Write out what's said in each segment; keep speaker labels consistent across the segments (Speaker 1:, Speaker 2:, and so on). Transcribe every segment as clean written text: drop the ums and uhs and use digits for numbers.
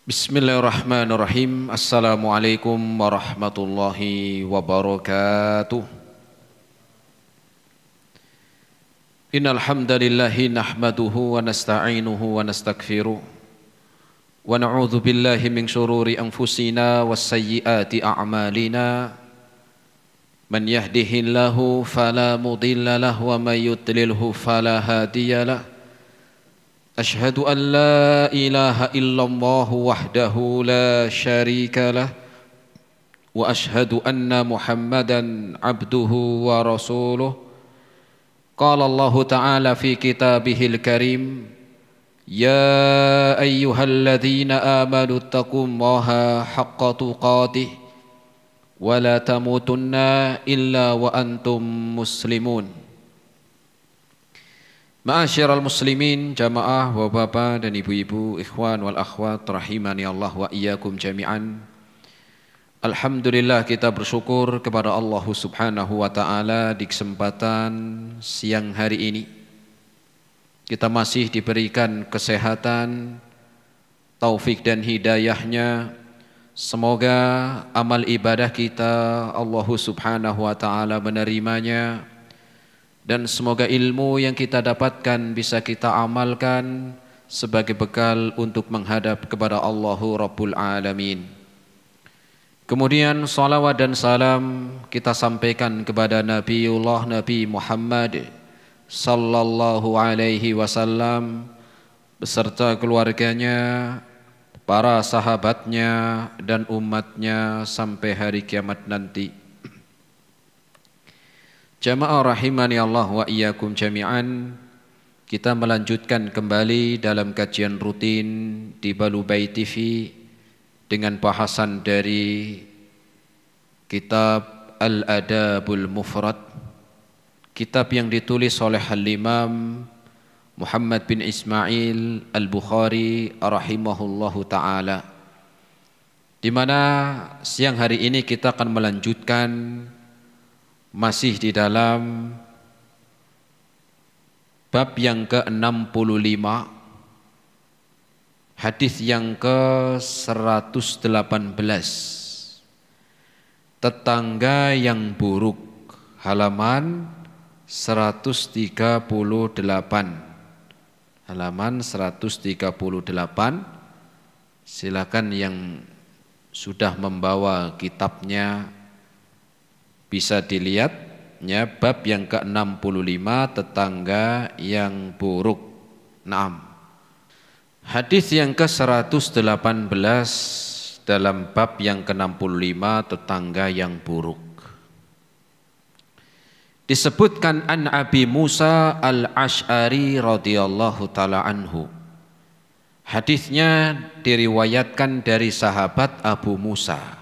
Speaker 1: Bismillahirrahmanirrahim. Assalamualaikum warahmatullahi wabarakatuh. Innal hamdalillahi nahmaduhu wa nasta'inuhu wa nastaghfiruh wa na'udzu billahi min shururi anfusina was sayyiati a'malina. Man yahdihillahu fala mudilla lahu wa may yudlilhu fala hadiyalah. Ashhadu an la ilaha illallah wahdahu la syarika lah wa ashhadu anna Muhammadan abduhu wa rasuluh. Qala Allah Ta'ala fi kitabihil karim, ya ayyuhalladzina amanu taqullaha haqqa tuqatih wa la tamutunna illa wa antum muslimun. Ma'asyiral muslimin, jamaah bapak dan ibu-ibu, ikhwan wal akhwat rahimani Allah wa iyyakum jami'an. Alhamdulillah, kita bersyukur kepada Allah Subhanahu wa taala di kesempatan siang hari ini kita masih diberikan kesehatan, taufik dan hidayahnya. Semoga amal ibadah kita Allah Subhanahu wa taala menerimanya, dan semoga ilmu yang kita dapatkan bisa kita amalkan sebagai bekal untuk menghadap kepada Allahu Rabbul Alamin. Kemudian salawat dan salam kita sampaikan kepada Nabiullah Nabi Muhammad sallallahu alaihi wasallam beserta keluarganya, para sahabatnya dan umatnya sampai hari kiamat nanti. Jamaah rahimani Allah wa iyyakum jami'an, kita melanjutkan kembali dalam kajian rutin di Balubai TV dengan bahasan dari kitab Al-Adabul Mufrad, kitab yang ditulis oleh Al-Imam Muhammad bin Ismail Al-Bukhari rahimahullahu ta'ala, di mana siang hari ini kita akan melanjutkan masih di dalam bab yang ke-65, hadis yang ke-118, tetangga yang buruk, halaman 138. Halaman 138. Silakan yang sudah membawa kitabnya bisa dilihat ya, bab yang ke-65, tetangga yang buruk. Naam. Hadis yang ke-118 dalam bab yang ke-65, tetangga yang buruk. Disebutkan an Abi Musa Al-Asy'ari radhiyallahu taala anhu. Hadisnya diriwayatkan dari sahabat Abu Musa.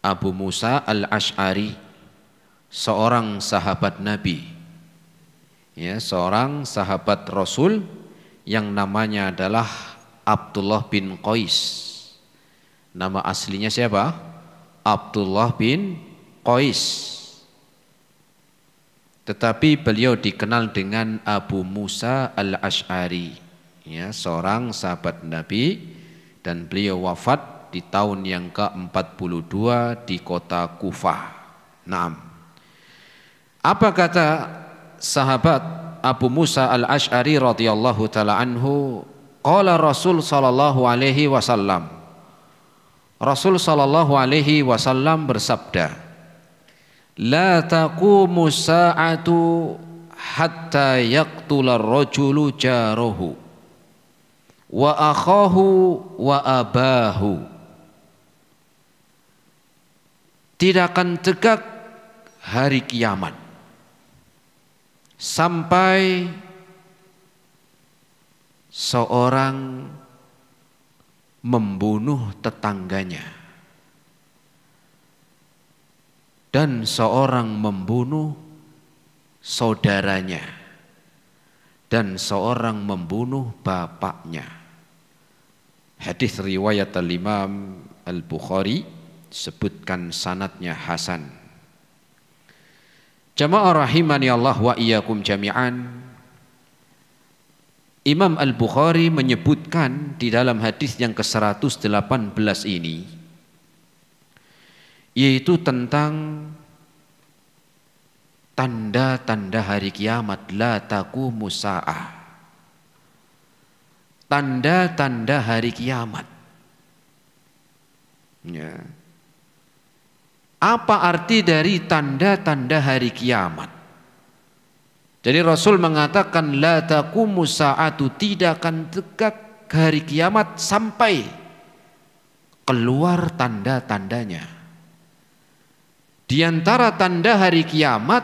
Speaker 1: Abu Musa Al-Asy'ari, seorang sahabat Nabi, ya, seorang sahabat Rasul yang namanya adalah Abdullah bin Qais. Nama aslinya siapa? Abdullah bin Qais. Tetapi beliau dikenal dengan Abu Musa Al-Asy'ari, ya, seorang sahabat Nabi, dan beliau wafat di tahun yang ke-42 di kota Kufah. Naam. Apa kata sahabat Abu Musa Al-Asy'ari radhiyallahu taala anhu? Qala Rasul sallallahu alaihi wasallam. Rasul sallallahu alaihi wasallam bersabda, la taqumu sa'atu hatta yaqtula ar-rajulu jarahu wa akhahu wa abahu. Tidak akan tegak hari kiamat sampai seorang membunuh tetangganya dan seorang membunuh saudaranya dan seorang membunuh bapaknya. Hadis riwayat Al-Imam Al-Bukhari, sebutkan sanadnya hasan. Jamaah rahimani Allah wa iyyakum jami'an. Imam Al-Bukhari menyebutkan di dalam hadis yang ke-118 ini, yaitu tentang tanda-tanda hari kiamat, la taqumu sa'ah. Tanda-tanda hari kiamat. Ya. Apa arti dari tanda-tanda hari kiamat? Jadi Rasul mengatakan la taqumu sa'atu, tidak akan tegak hari kiamat sampai keluar tanda-tandanya. Di antara tanda hari kiamat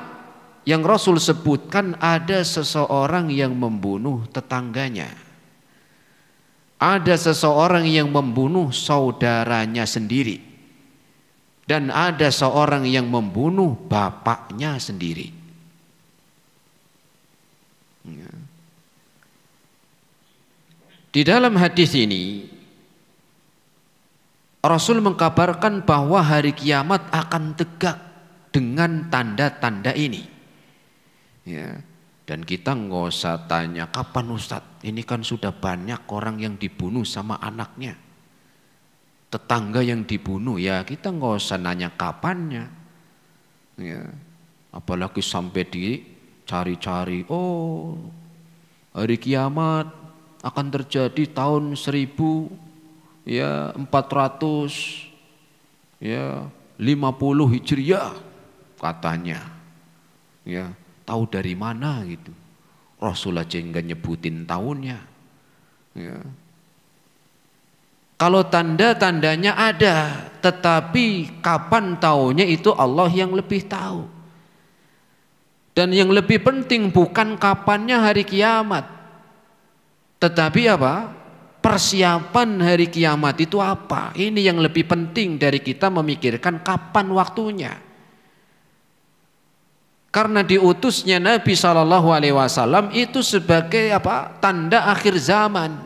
Speaker 1: yang Rasul sebutkan, ada seseorang yang membunuh tetangganya. Ada seseorang yang membunuh saudaranya sendiri. Dan ada seorang yang membunuh bapaknya sendiri. Ya. Di dalam hadis ini Rasul mengkabarkan bahwa hari kiamat akan tegak dengan tanda-tanda ini. Ya. Dan kita nggak usah tanya kapan Ustadz, ini kan sudah banyak orang yang dibunuh sama anaknya, tetangga yang dibunuh, ya kita nggak usah nanya kapannya. Ya. Apalagi sampai dicari-cari, oh hari kiamat akan terjadi tahun 1400 ya 50 Hijriah katanya. Ya. Tahu dari mana gitu? Rasul aja enggak nyebutin tahunnya. Ya. Kalau tanda-tandanya ada, tetapi kapan tahunnya itu Allah yang lebih tahu. Dan yang lebih penting bukan kapannya hari kiamat, tetapi apa? Persiapan hari kiamat itu apa? Ini yang lebih penting dari kita memikirkan kapan waktunya. Karena diutusnya Nabi SAW itu sebagai apa? Tanda akhir zaman.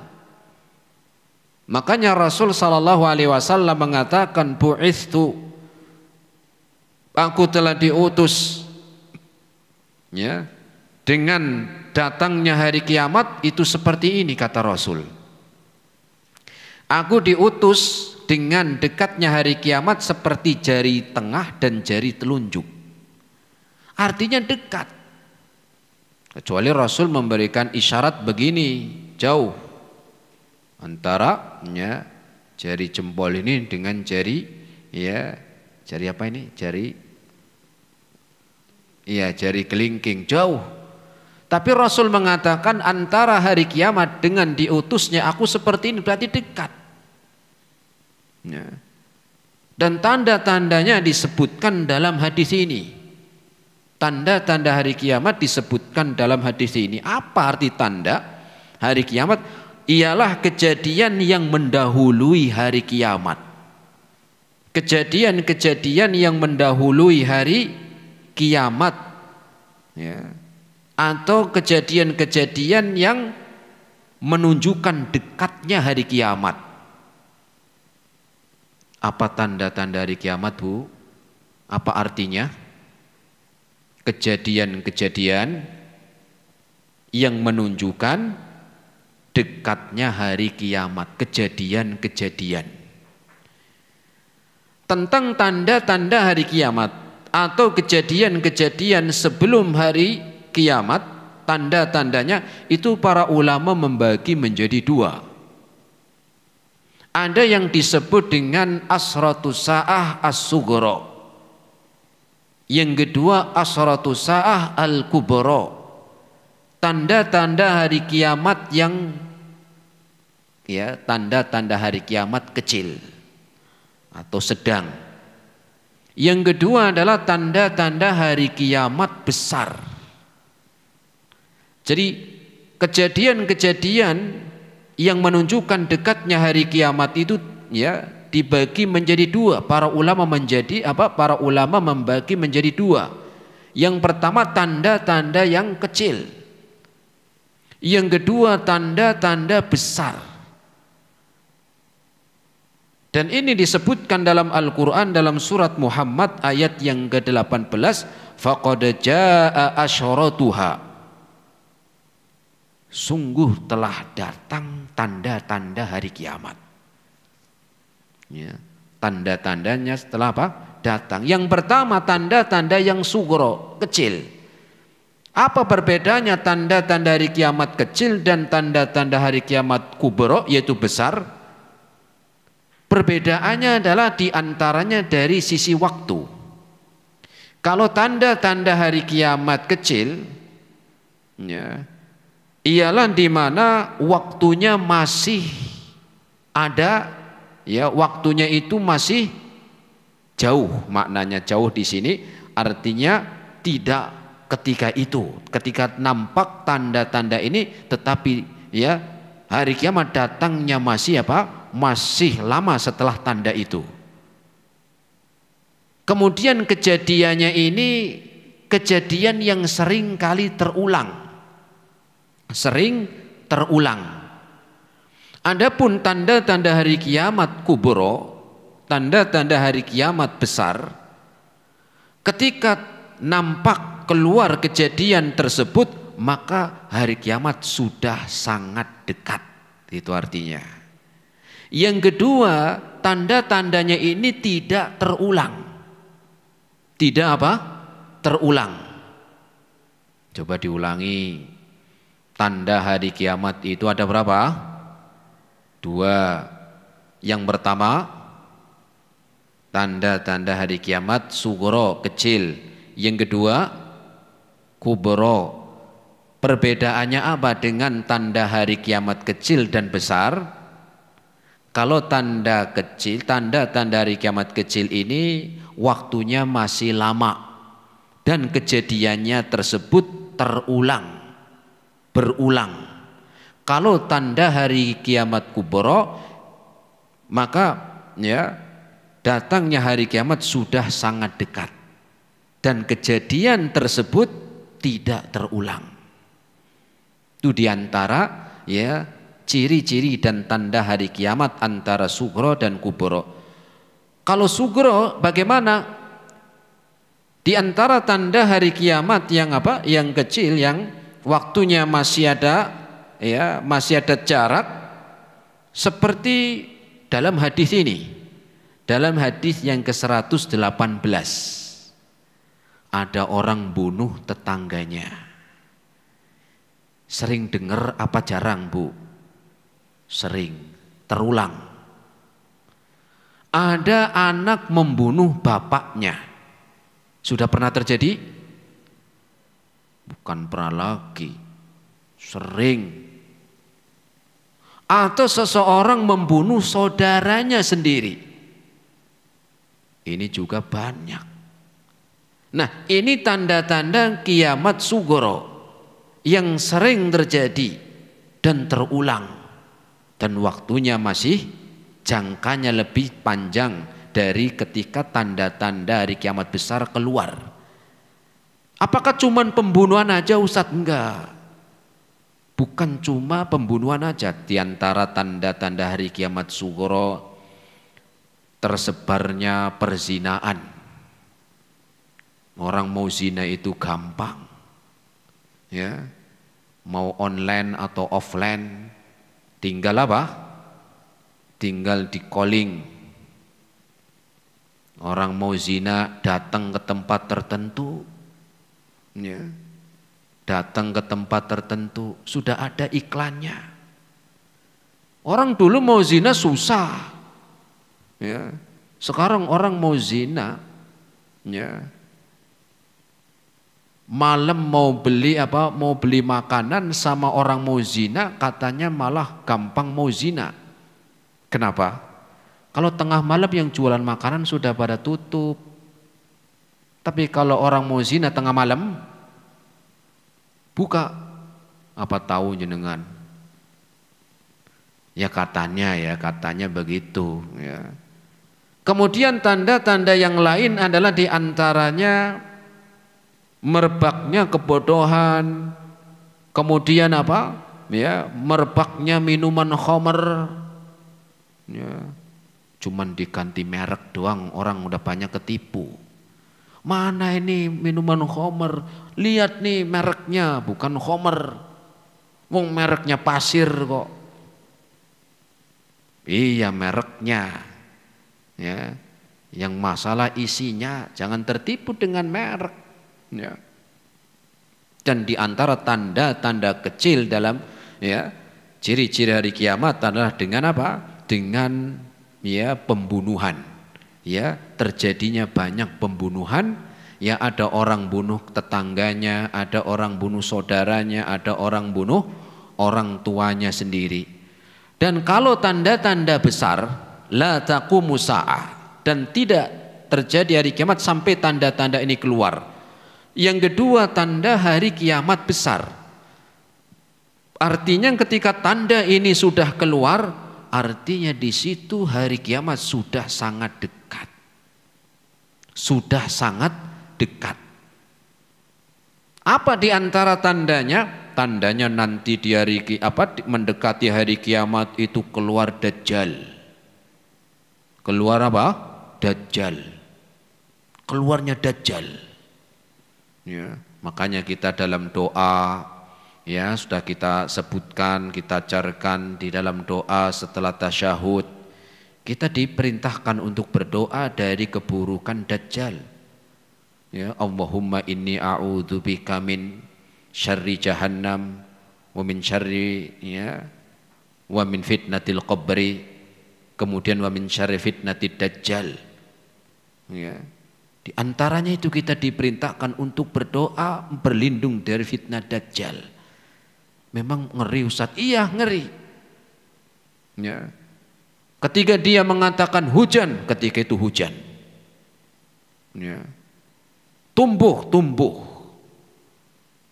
Speaker 1: Makanya Rasul SAW mengatakan, bu'ithtu, aku telah diutus, ya, dengan datangnya hari kiamat itu seperti ini, kata Rasul. Aku diutus dengan dekatnya hari kiamat seperti jari tengah dan jari telunjuk. Artinya dekat. Kecuali Rasul memberikan isyarat begini, jauh antara jari jempol ini dengan jari, ya jari apa ini? Jari kelingking, jauh. Tapi Rasul mengatakan antara hari kiamat dengan diutusnya aku seperti ini, berarti dekat. Ya. Dan tanda-tandanya disebutkan dalam hadis ini. Tanda-tanda hari kiamat disebutkan dalam hadis ini. Apa arti tanda hari kiamat? Ialah kejadian yang mendahului hari kiamat. Kejadian-kejadian yang mendahului hari kiamat, ya. Atau kejadian-kejadian yang menunjukkan dekatnya hari kiamat. Apa tanda-tanda hari kiamat, Bu? Apa artinya? Kejadian-kejadian yang menunjukkan dekatnya hari kiamat. Kejadian-kejadian tentang tanda-tanda hari kiamat atau kejadian-kejadian sebelum hari kiamat, tanda-tandanya itu para ulama membagi menjadi dua. Ada yang disebut dengan asratus sa'ah as-sughra. Yang kedua asratus sa'ah al-kubra. Tanda-tanda hari kiamat yang tanda-tanda hari kiamat kecil atau sedang. Yang kedua adalah tanda-tanda hari kiamat besar. Jadi kejadian-kejadian yang menunjukkan dekatnya hari kiamat itu dibagi menjadi dua. Para ulama membagi menjadi dua. Yang pertama tanda-tanda yang kecil. Yang kedua tanda-tanda besar. Dan ini disebutkan dalam Al-Quran dalam surat Muhammad ayat yang ke-18, faqad jaa asyratuha. sungguh telah datang tanda-tanda hari kiamat. Ya, tanda-tandanya setelah apa? Datang. Yang pertama tanda-tanda yang sugro, kecil. Apa perbedaannya tanda-tanda hari kiamat kecil dan tanda-tanda hari kiamat kubro, yaitu besar? Perbedaannya adalah diantaranya dari sisi waktu. Kalau tanda-tanda hari kiamat kecil, ya, ialah di mana waktunya masih ada, ya, waktunya itu masih jauh. Maknanya jauh di sini artinya tidak ketika itu, ketika nampak tanda-tanda ini, tetapi ya hari kiamat datangnya masih apa? Masih lama setelah tanda itu. Kemudian kejadiannya ini kejadian yang sering kali terulang. Sering terulang. Adapun tanda-tanda hari kiamat kubro, tanda-tanda hari kiamat besar, ketika nampak keluar kejadian tersebut, maka hari kiamat sudah sangat dekat. Itu artinya. Yang kedua, tanda-tandanya ini tidak terulang. Tidak apa? Terulang. Coba diulangi. Tanda hari kiamat itu ada berapa? 2. Yang pertama, tanda-tanda hari kiamat sugro, kecil. Yang kedua, kubro. Perbedaannya apa dengan tanda hari kiamat kecil dan besar? Kalau tanda kecil, tanda-tanda hari kiamat kecil ini waktunya masih lama dan kejadiannya tersebut terulang, berulang. Kalau tanda hari kiamat kubro, maka ya datangnya hari kiamat sudah sangat dekat dan kejadian tersebut tidak terulang. Itu diantara ya ciri-ciri dan tanda hari kiamat antara sugro dan kubro. Kalau sugro bagaimana? Di antara tanda hari kiamat yang apa? Yang kecil, yang waktunya masih ada, ya, masih ada jarak, seperti dalam hadis ini. Dalam hadis yang ke-118, ada orang bunuh tetangganya. Sering dengar apa jarang, Bu? Sering, terulang. Ada anak membunuh bapaknya. Sudah pernah terjadi? Bukan pernah lagi, sering. Atau seseorang membunuh saudaranya sendiri. Ini juga banyak. Nah, ini tanda-tanda kiamat sugro yang sering terjadi dan terulang. Dan waktunya masih jangkanya lebih panjang dari ketika tanda-tanda hari kiamat besar keluar. Apakah cuma pembunuhan aja, Ustadz? Enggak. Bukan cuma pembunuhan aja. Di antara tanda-tanda hari kiamat sugro, tersebarnya perzinaan. Orang mau zina itu gampang. Ya. Mau online atau offline, tinggal apa? Tinggal di calling. Orang mau zina datang ke tempat tertentu, ya, datang ke tempat tertentu, sudah ada iklannya. Orang dulu mau zina susah, ya. Sekarang orang mau zina, ya, malam mau beli apa? Mau beli makanan sama orang mau zina, katanya malah gampang mau zina. Kenapa? Kalau tengah malam yang jualan makanan sudah pada tutup. Tapi kalau orang mau zina tengah malam, buka. Apa tahu jenengan? Ya katanya begitu. Ya. Kemudian tanda-tanda yang lain adalah diantaranya merebaknya kebodohan, kemudian apa? Ya, merebaknya minuman khamr. Ya, cuman diganti merek doang orang udah banyak ketipu. Mana ini minuman khamr? Lihat nih mereknya, bukan khamr. Wong mereknya pasir kok. Iya mereknya. Ya. Yang masalah isinya, jangan tertipu dengan merek. Ya. Dan di antara tanda-tanda kecil dalam ya ciri-ciri hari kiamat adalah dengan apa? Dengan ya pembunuhan. Ya, terjadinya banyak pembunuhan, ya ada orang bunuh tetangganya, ada orang bunuh saudaranya, ada orang bunuh orang tuanya sendiri. Dan kalau tanda-tanda besar la taqumu sa'ah, dan tidak terjadi hari kiamat sampai tanda-tanda ini keluar. Yang kedua, tanda hari kiamat besar. Artinya ketika tanda ini sudah keluar, artinya di situ hari kiamat sudah sangat dekat. Sudah sangat dekat. Apa di antara tandanya? Tandanya nanti di hari mendekati hari kiamat itu keluar Dajjal. Keluar apa? Dajjal. Keluarnya Dajjal. Ya, makanya kita dalam doa ya sudah kita sebutkan, kita ajarkan di dalam doa setelah tasyahud, kita diperintahkan untuk berdoa dari keburukan Dajjal. Ya, Allahumma inni a'udzubika min syarri jahannam wa min syarri ya wa min fitnatil qabri, kemudian wa min syarri fitnatid dajjal. Ya. Di antaranya itu kita diperintahkan untuk berdoa berlindung dari fitnah Dajjal. Memang ngeri Ustaz? Iya ngeri. Ya. Ketika dia mengatakan hujan, ketika itu hujan. Ya. Tumbuh.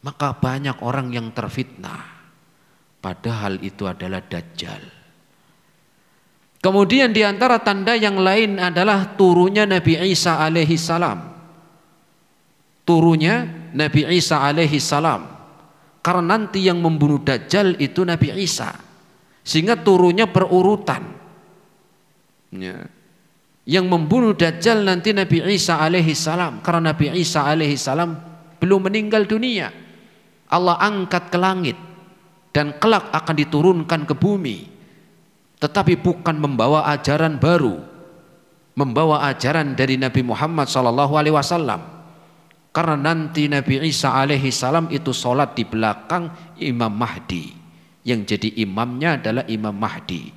Speaker 1: Maka banyak orang yang terfitnah. Padahal itu adalah Dajjal. Kemudian di antara tanda yang lain adalah turunnya Nabi Isa alaihi salam. Turunnya Nabi Isa alaihi salam. Karena nanti yang membunuh Dajjal itu Nabi Isa. Sehingga turunnya berurutan. Ya. Yang membunuh Dajjal nanti Nabi Isa alaihi salam. Karena Nabi Isa alaihi salam belum meninggal dunia. Allah angkat ke langit. Dan kelak akan diturunkan ke bumi. Tetapi bukan membawa ajaran baru, membawa ajaran dari Nabi Muhammad SAW. Karena nanti Nabi Isa alaihi salam itu sholat di belakang Imam Mahdi, yang jadi imamnya adalah Imam Mahdi.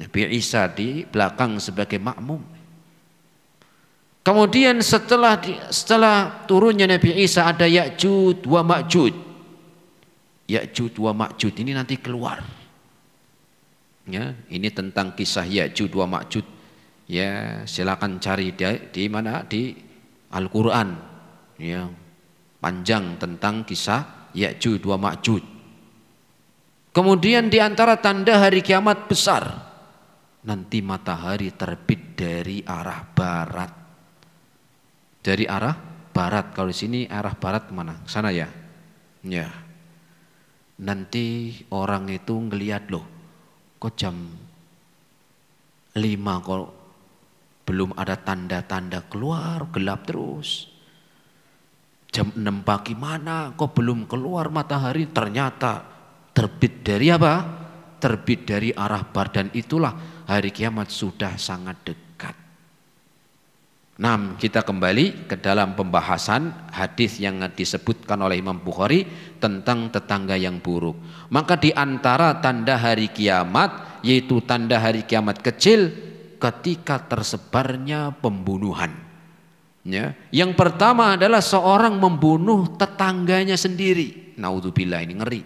Speaker 1: Nabi Isa di belakang sebagai makmum. Kemudian setelah turunnya Nabi Isa ada Ya'juj wa Ma'juj. Ya'juj wa Ma'juj ini nanti keluar. Ya, ini tentang kisah Ya'juj wa Ma'juj. Ya, silakan cari di mana di Al-Qur'an. Ya, panjang tentang kisah Ya'juj wa Ma'juj. Kemudian di antara tanda hari kiamat besar, nanti matahari terbit dari arah barat. Dari arah barat. Kalau di sini arah barat kemana? Sana ya. Ya. Nanti orang itu ngelihat loh. Kok jam 5 kok belum ada tanda-tanda keluar, gelap terus. Jam 6 pagi mana kok belum keluar matahari, ternyata terbit dari apa? Terbit dari arah barat, dan itulah hari kiamat sudah sangat dekat. Nah, kita kembali ke dalam pembahasan hadis yang disebutkan oleh Imam Bukhari tentang tetangga yang buruk. Maka di antara tanda hari kiamat, yaitu tanda hari kiamat kecil, ketika tersebarnya pembunuhan. Ya. Yang pertama adalah seorang membunuh tetangganya sendiri. Naudzubillah, ini ngeri.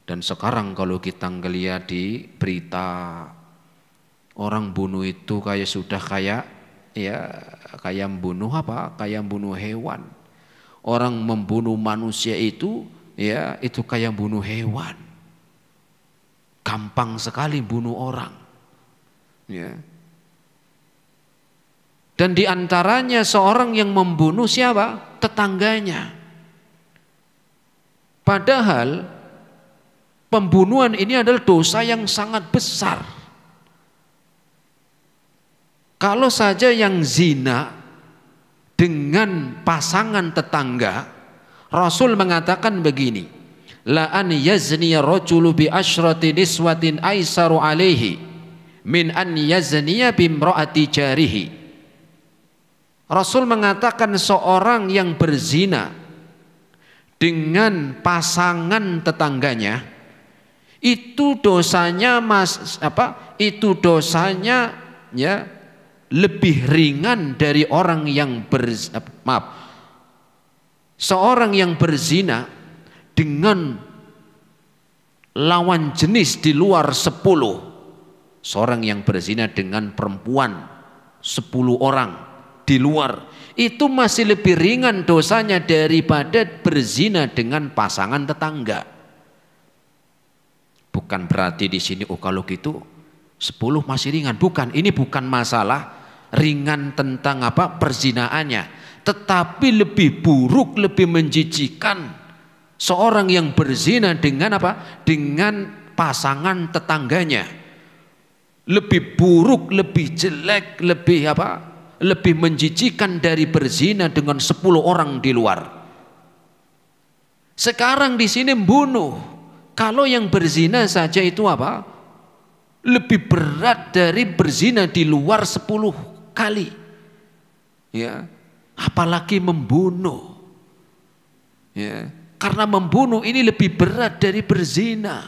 Speaker 1: Dan sekarang kalau kita ngelihat di berita, orang bunuh itu kayak membunuh apa? Kayak membunuh hewan. Orang membunuh manusia itu ya itu kayak bunuh hewan. Gampang sekali bunuh orang. Ya. Dan di antaranya seorang yang membunuh siapa? Tetangganya. Padahal pembunuhan ini adalah dosa yang sangat besar. Kalau saja yang zina dengan pasangan tetangga, Rasul mengatakan begini, la an yazni rajulu bi asyrati niswatin aisaru alaihi min an yazniya bimraati jarihi. Rasul mengatakan seorang yang berzina dengan pasangan tetangganya itu dosanya itu dosanya ya lebih ringan dari orang yang seorang yang berzina dengan lawan jenis di luar 10. Seorang yang berzina dengan perempuan 10 orang di luar itu masih lebih ringan dosanya daripada berzina dengan pasangan tetangga. Bukan berarti di sini kalau gitu 10 masih ringan, bukan. Ini bukan masalah ringan tentang perzinaannya, tetapi lebih buruk, lebih menjijikkan seorang yang berzina dengan dengan pasangan tetangganya. Lebih buruk, lebih jelek, lebih menjijikkan dari berzina dengan 10 orang di luar. Sekarang di sini membunuh. Kalau yang berzina saja itu lebih berat dari berzina di luar 10 kali. Ya, apalagi membunuh. Ya, karena membunuh ini lebih berat dari berzina.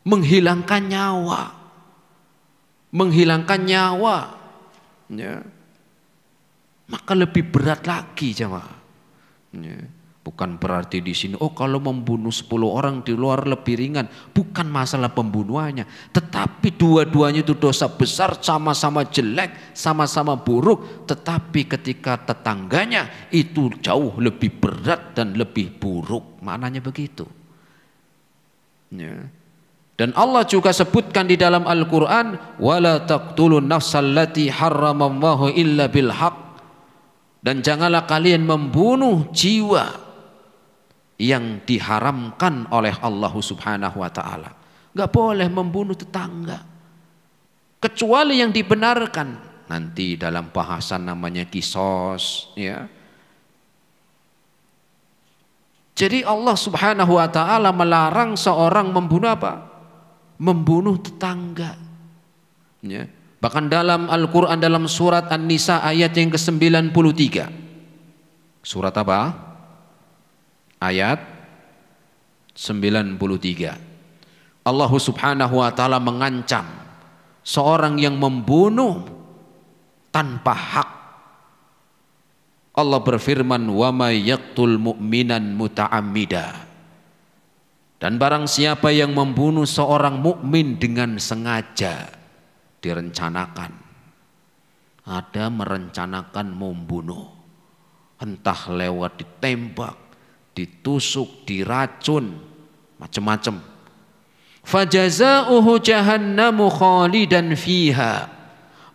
Speaker 1: Menghilangkan nyawa. Menghilangkan nyawa. Ya, maka lebih berat lagi jemaah. Ya, bukan berarti di sini kalau membunuh 10 orang di luar lebih ringan, bukan masalah pembunuhannya, tetapi dua-duanya itu dosa besar, sama-sama jelek, sama-sama buruk, tetapi ketika tetangganya itu jauh lebih berat dan lebih buruk, maknanya begitu. Ya. Dan Allah juga sebutkan di dalam Al-Quran, wala taqtulun nafsallati harramallahu illa bilhaq, dan janganlah kalian membunuh jiwa yang diharamkan oleh Allah Subhanahu wa taala. Enggak boleh membunuh tetangga kecuali yang dibenarkan. Nanti dalam bahasan namanya kisos, ya. Jadi Allah Subhanahu wa taala melarang seorang membunuh membunuh tetangga. Ya. Bahkan dalam Al-Quran dalam surat An-Nisa ayat yang ke-93. Surat apa? Ayat 93. Allah Subhanahu wa taala mengancam seorang yang membunuh tanpa hak. Allah berfirman, wa may yaqtul mu'minan muta'ammida. Dan barang siapa yang membunuh seorang mukmin dengan sengaja, direncanakan. Ada merencanakan membunuh. Entah lewat ditembak, ditusuk, diracun, macam-macam. Fajaza'uhu jahannamu khalidan fiha.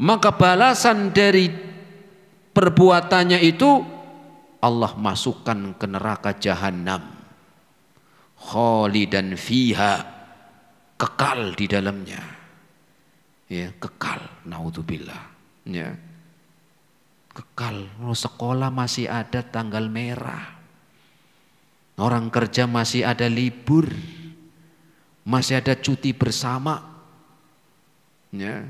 Speaker 1: Maka balasan dari perbuatannya itu Allah masukkan ke neraka jahanam. Khalidan fiha, kekal di dalamnya. Ya, kekal, naudzubillah. Ya. Kekal. Sekolah masih ada tanggal merah. Orang kerja masih ada libur. Masih ada cuti bersama. Ya.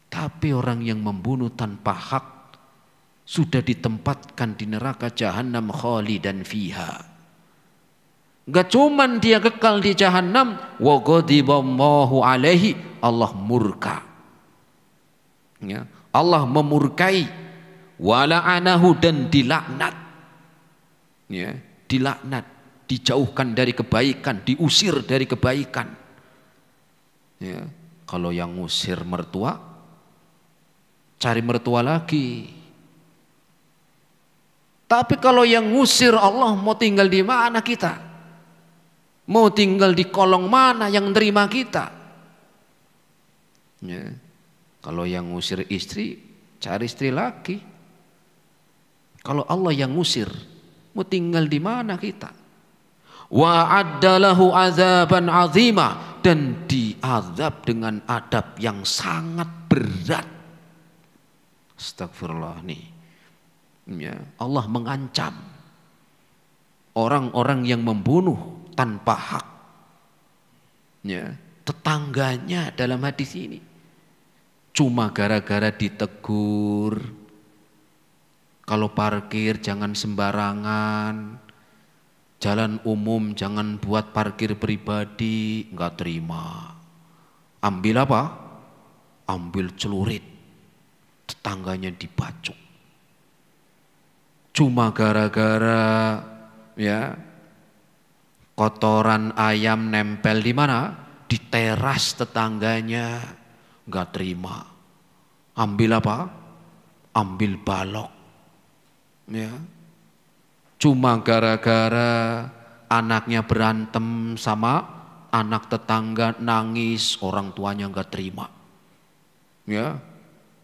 Speaker 1: Tapi orang yang membunuh tanpa hak sudah ditempatkan di neraka jahanam khalidan fiha. Gak cuman dia kekal di jahanam, wa ghadiballahu alaihi, Allah murka. Ya, Allah memurkai, wa la'anahu, dan dilaknat. Ya, dilaknat, dijauhkan dari kebaikan, diusir dari kebaikan. Ya, kalau yang ngusir mertua, cari mertua lagi. Tapi kalau yang ngusir Allah, mau tinggal di mana kita? Mau tinggal di kolong mana yang terima kita? Ya. Kalau yang ngusir istri, cari istri lagi. Kalau Allah yang ngusir, mau tinggal di mana kita? Wa addalahu azaban azima, dan diazab dengan adab yang sangat berat. Astagfirullah nih. Ya, Allah mengancam. orang-orang yang membunuh tanpa hak. Ya, tetangganya dalam hadis ini cuma gara-gara ditegur, kalau parkir jangan sembarangan, jalan umum jangan buat parkir pribadi, nggak terima. Ambil apa? Ambil celurit, tetangganya dibacok. Cuma gara-gara ya kotoran ayam nempel di mana? Di teras tetangganya, nggak terima. Ambil apa? Ambil balok. Ya. Cuma gara-gara anaknya berantem sama anak tetangga, nangis, orang tuanya nggak terima. Ya.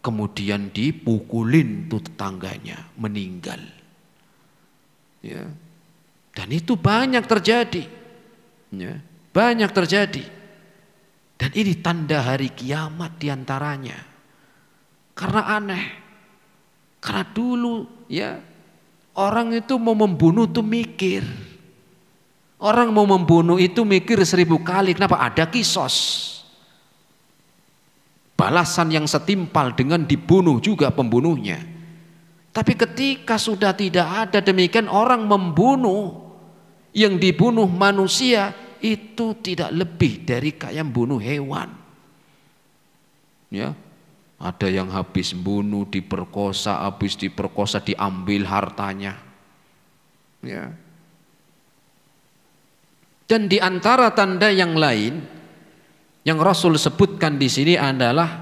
Speaker 1: Kemudian dipukulin tuh tetangganya, meninggal. Ya. Dan itu banyak terjadi. Ya. Banyak terjadi. Dan ini tanda hari kiamat diantaranya. Karena aneh. Karena dulu ya orang itu mau membunuh tuh mikir. Orang mau membunuh itu mikir 1000 kali. Kenapa? Ada kisos. Balasan yang setimpal dengan dibunuh juga pembunuhnya. Tapi ketika sudah tidak ada demikian, orang membunuh, yang dibunuh manusia itu tidak lebih dari kayak membunuh hewan. Ya, ada yang habis bunuh, diperkosa, habis diperkosa diambil hartanya. Ya. Dan di antara tanda yang lain yang Rasul sebutkan di sini adalah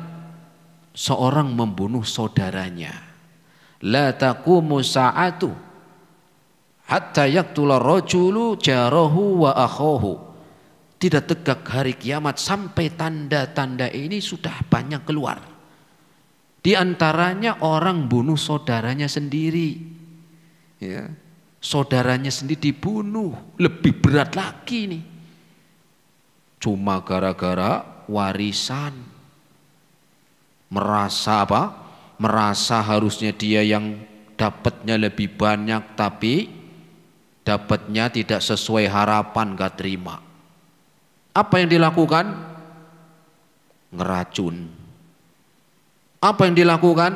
Speaker 1: seorang membunuh saudaranya. La taqumu sa'atu hatta yaqtula rajulu jarahu wa akhahu. Tidak tegak hari kiamat sampai tanda-tanda ini sudah banyak keluar. Di antaranya orang bunuh saudaranya sendiri. Ya. Saudaranya sendiri dibunuh, lebih berat lagi nih. Cuma gara-gara warisan. Merasa apa? Merasa harusnya dia yang dapatnya lebih banyak, tapi dapatnya tidak sesuai harapan, gak terima. Apa yang dilakukan? Ngeracun. Apa yang dilakukan?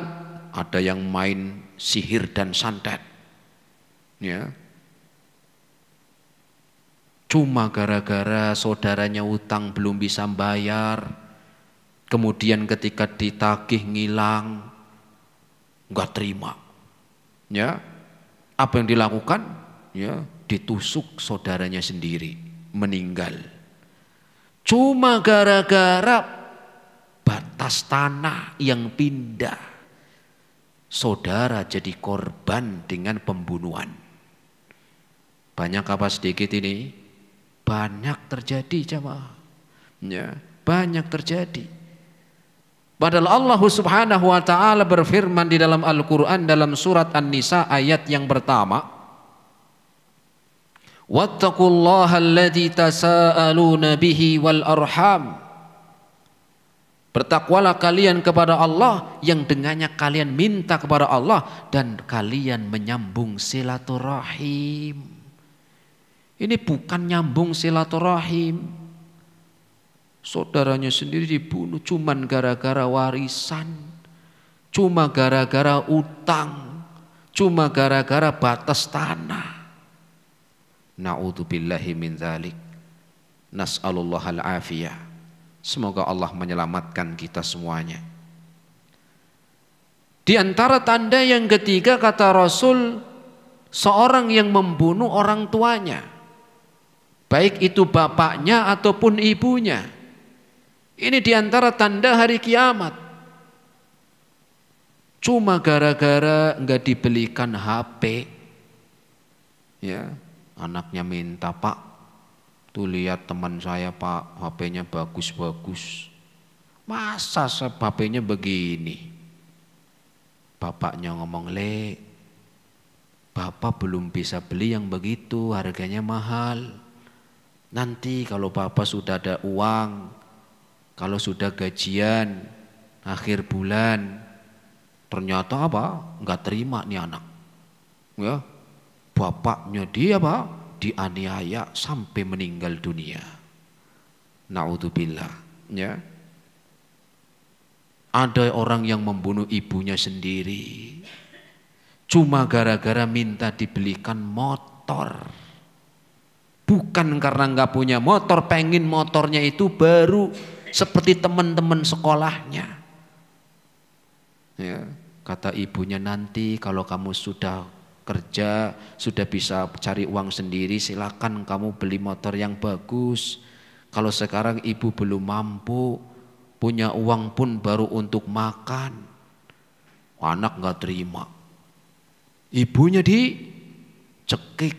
Speaker 1: Ada yang main sihir dan santet. Ya. Cuma gara-gara saudaranya utang belum bisa bayar, kemudian ketika ditagih ngilang, nggak terima. Ya. Apa yang dilakukan? Ya, ditusuk saudaranya sendiri, meninggal. Cuma gara-gara batas tanah yang pindah, saudara jadi korban dengan pembunuhan. Banyak apa sedikit ini? Banyak terjadi jemaah. Ya, banyak terjadi. Padahal Allah Subhanahu wa taala berfirman di dalam Al-Qur'an dalam surat An-Nisa ayat yang pertama, wattaqullaha alladzi tasaaluna bihi wal arham. Bertakwalah kalian kepada Allah yang dengannya kalian minta kepada Allah dan kalian menyambung silaturahim. Ini bukan nyambung silaturahim. Saudaranya sendiri dibunuh cuman gara-gara warisan, cuma gara-gara utang, cuma gara-gara batas tanah. Na'udzubillahi min dzalik. Nas'alullahal afiyah. Semoga Allah menyelamatkan kita semuanya. Di antara tanda yang ketiga kata Rasul, seorang yang membunuh orang tuanya, baik itu bapaknya ataupun ibunya. Ini di antara tanda hari kiamat. Cuma gara-gara enggak dibelikan HP, ya, anaknya minta, Pak, tuh lihat teman saya Pak, HP-nya bagus-bagus. Masa HP-nya begini? Bapaknya ngomong, Le, Bapak belum bisa beli yang begitu, harganya mahal. Nanti kalau Bapak sudah ada uang, kalau sudah gajian, akhir bulan, ternyata apa? Enggak terima nih anak. Ya, bapaknya dia apa? dianiaya sampai meninggal dunia. Naudzubillah, ya. Ada orang yang membunuh ibunya sendiri cuma gara-gara minta dibelikan motor. Bukan karena nggak punya motor, pengen motornya itu baru seperti teman-teman sekolahnya. Ya, kata ibunya, nanti kalau kamu sudah kerja, sudah bisa cari uang sendiri, silakan kamu beli motor yang bagus. Kalau sekarang ibu belum mampu, punya uang pun baru untuk makan. Anak nggak terima. Ibunya dicekik,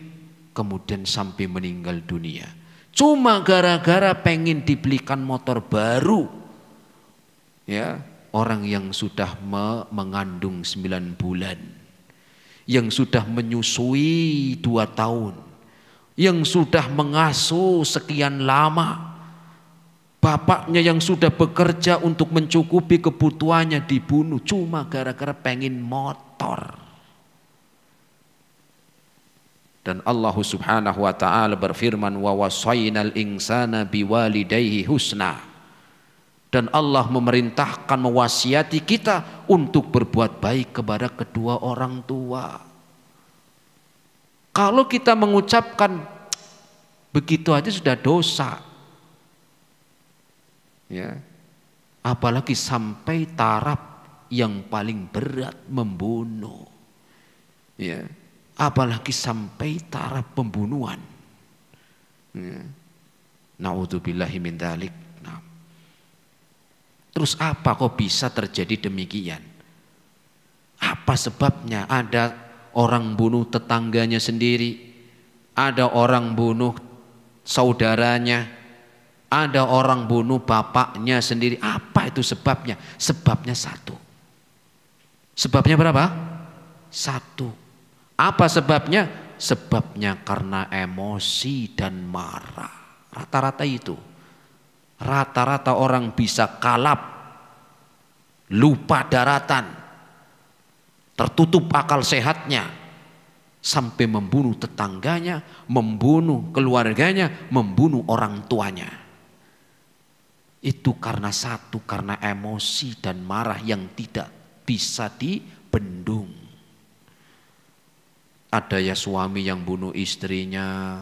Speaker 1: kemudian sampai meninggal dunia. Cuma gara-gara pengen dibelikan motor baru. Ya, orang yang sudah mengandung 9 bulan, yang sudah menyusui 2 tahun, yang sudah mengasuh sekian lama, bapaknya yang sudah bekerja untuk mencukupi kebutuhannya dibunuh cuma gara-gara pengen motor. Dan Allah Subhanahu wa taala berfirman, wa wasainal insana biwalidayhi husna. Dan Allah memerintahkan, mewasiati kita untuk berbuat baik kepada kedua orang tua. Kalau kita mengucapkan begitu aja sudah dosa. Ya. Apalagi sampai taraf yang paling berat, membunuh. Ya. Apalagi sampai taraf pembunuhan. Ya. Naudzubillahi min dzalik. Nah. Terus apa kok bisa terjadi demikian? Apa sebabnya? Ada orang bunuh tetangganya sendiri, ada orang bunuh saudaranya, ada orang bunuh bapaknya sendiri. Apa itu sebabnya? Sebabnya satu. Sebabnya berapa? Satu. Apa sebabnya? Sebabnya karena emosi dan marah. Rata-rata itu. Rata-rata orang bisa kalap, lupa daratan, tertutup akal sehatnya, sampai membunuh tetangganya, membunuh keluarganya, membunuh orang tuanya. Itu karena satu, karena emosi dan marah yang tidak bisa dibendung. Ada ya suami yang bunuh istrinya,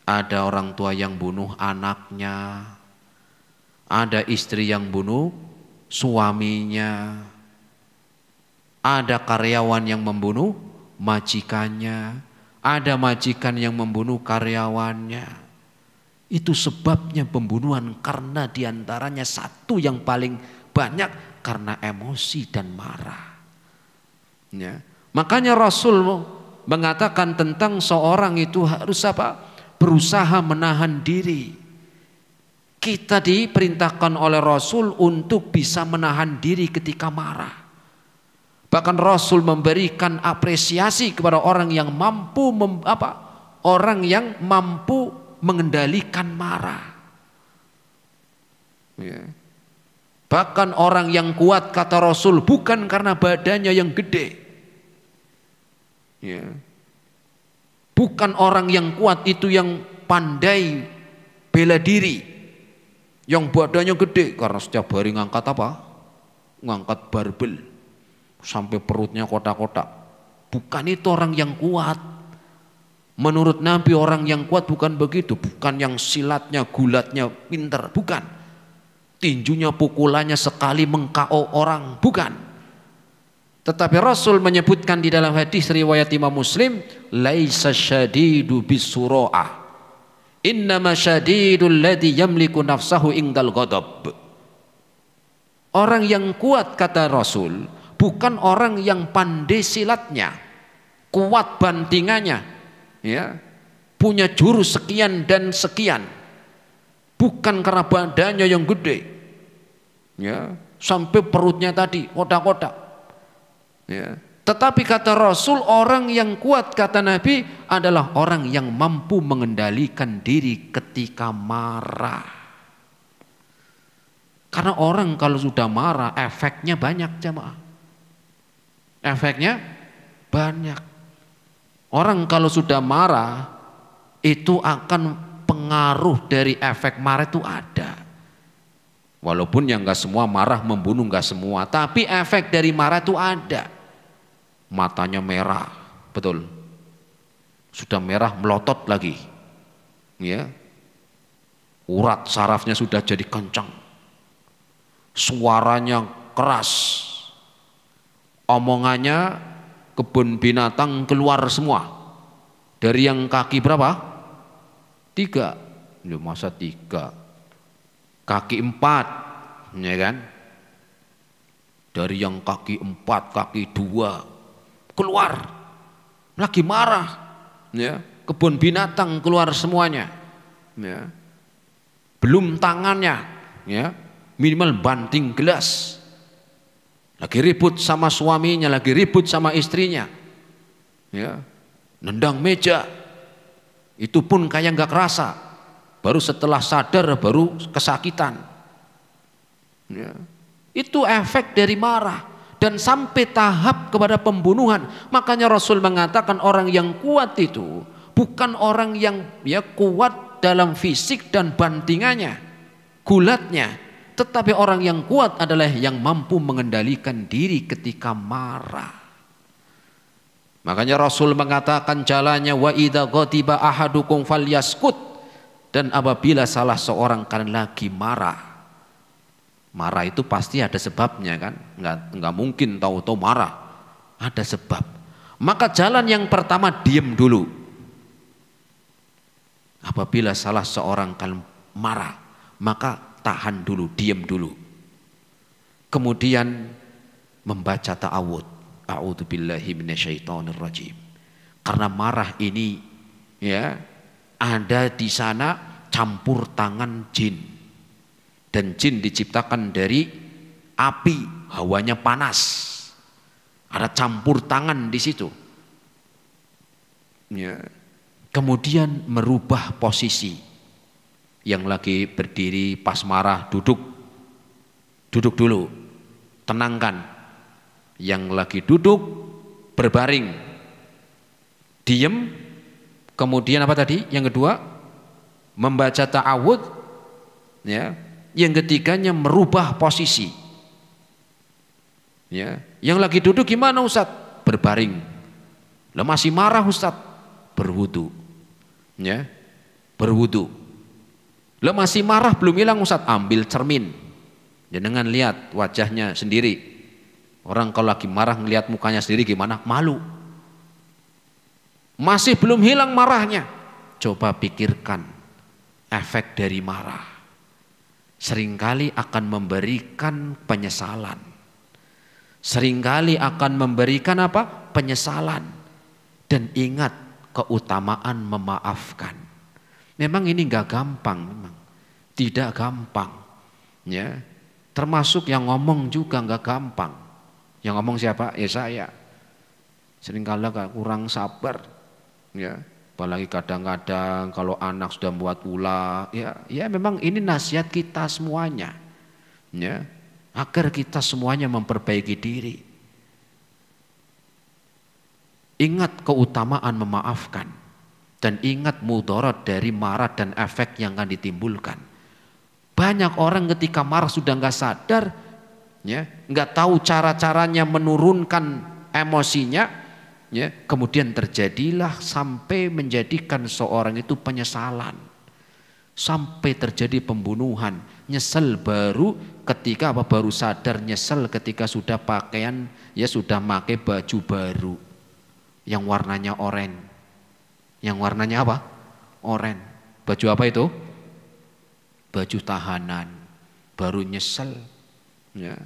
Speaker 1: ada orang tua yang bunuh anaknya, ada istri yang bunuh suaminya, ada karyawan yang membunuh majikannya, ada majikan yang membunuh karyawannya. Itu sebabnya pembunuhan, karena diantaranya satu yang paling banyak karena emosi dan marah. Ya. Makanya Rasul mengatakan tentang seorang itu harus apa? Berusaha menahan diri. Kita diperintahkan oleh Rasul untuk bisa menahan diri ketika marah. Bahkan Rasul memberikan apresiasi kepada orang yang mampu orang yang mampu mengendalikan marah. Ya. Bahkan orang yang kuat, kata Rasul, bukan karena badannya yang gede. Ya. Bukan orang yang kuat itu yang pandai bela diri, yang badannya gede, karena setiap hari ngangkat apa? Ngangkat barbel sampai perutnya kotak-kotak. Bukan itu orang yang kuat. Menurut Nabi orang yang kuat bukan begitu, bukan yang silatnya, gulatnya pinter, bukan. Tinjunya, pukulannya sekali meng-KO orang, bukan. Tetapi Rasul menyebutkan di dalam hadis riwayat Imam Muslim, laisa syadidu bisura'ah, innama syadidul ladzi yamliku nafsahu indal ghadab. Orang yang kuat, kata Rasul, bukan orang yang pandai silatnya, kuat bantingannya, ya, punya jurus sekian dan sekian, bukan karena badannya yang gede, ya, sampai perutnya tadi kotak-kotak. Ya. Tetapi kata Rasul, orang yang kuat, kata Nabi, adalah orang yang mampu mengendalikan diri ketika marah. Karena orang kalau sudah marah, efeknya banyak, jamaah. Efeknya banyak. Orang kalau sudah marah itu akan pengaruh dari efek marah itu ada. Walaupun yang nggak semua marah membunuh, nggak semua, tapi efek dari marah itu ada. Matanya merah, betul. Sudah merah melotot lagi, ya. Urat sarafnya sudah jadi kencang, suaranya keras, omongannya kebun binatang keluar semua. Dari yang kaki berapa? 3. Ya, masa 3? Kaki 4, ya kan? Dari yang kaki 4, kaki 2 keluar, lagi marah, ya. Kebun binatang keluar semuanya, ya. Belum tangannya, ya, minimal banting gelas. Lagi ribut sama suaminya, lagi ribut sama istrinya, ya. Nendang meja, itu pun kayak nggak kerasa. Baru setelah sadar baru kesakitan, ya. Itu efek dari marah dan sampai tahap kepada pembunuhan. Makanya Rasul mengatakan orang yang kuat itu bukan orang yang ya kuat dalam fisik dan bantingannya, gulatnya, tetapi orang yang kuat adalah yang mampu mengendalikan diri ketika marah. Makanya Rasul mengatakan jalannya wa idza ghadiba ahadukum falyaskut. Dan apabila salah seorang kalian lagi marah, marah itu pasti ada sebabnya kan, nggak mungkin tahu-tahu marah, ada sebab. Maka jalan yang pertama diam dulu. Apabila salah seorang kalian marah, maka tahan dulu, diam dulu. Kemudian membaca ta'awud, a'udzubillahi minasyaitonirrajim. Karena marah ini, ya, ada di sana campur tangan jin, dan jin diciptakan dari api, hawanya panas, ada campur tangan di situ, ya. Kemudian merubah posisi, yang lagi berdiri pas marah duduk dulu, tenangkan. Yang lagi duduk berbaring, diem. Kemudian apa tadi? Yang kedua membaca ta'awud, ya. Yang ketiganya merubah posisi, ya. Yang lagi duduk gimana Ustadz? Berbaring. Lah masih marah Ustadz? Berwudu, ya. Berwudu. Lah masih marah belum hilang Ustadz? Ambil cermin, jangan lihat wajahnya sendiri. Orang kalau lagi marah ngelihat mukanya sendiri gimana? Malu. Masih belum hilang marahnya, coba pikirkan efek dari marah. Seringkali akan memberikan penyesalan, seringkali akan memberikan apa? Penyesalan. Dan ingat keutamaan memaafkan. Memang ini nggak gampang, memang tidak gampang, ya. Termasuk yang ngomong juga nggak gampang. Yang ngomong siapa? Ya saya. Seringkali kurang sabar. Ya, apalagi kadang-kadang kalau anak sudah membuat ulah, ya memang ini nasihat kita semuanya, ya, agar kita semuanya memperbaiki diri. Ingat keutamaan memaafkan dan ingat mudarat dari marah dan efek yang akan ditimbulkan. Banyak orang ketika marah sudah nggak sadar, ya, nggak tahu cara-caranya menurunkan emosinya. Ya, kemudian terjadilah sampai menjadikan seorang itu penyesalan, sampai terjadi pembunuhan. Nyesel baru ketika apa? Baru sadar nyesel ketika sudah pakaian, ya sudah pakai baju baru yang warnanya oranye. Yang warnanya apa? Oranye. Baju apa itu? Baju tahanan. Baru nyesel, ya.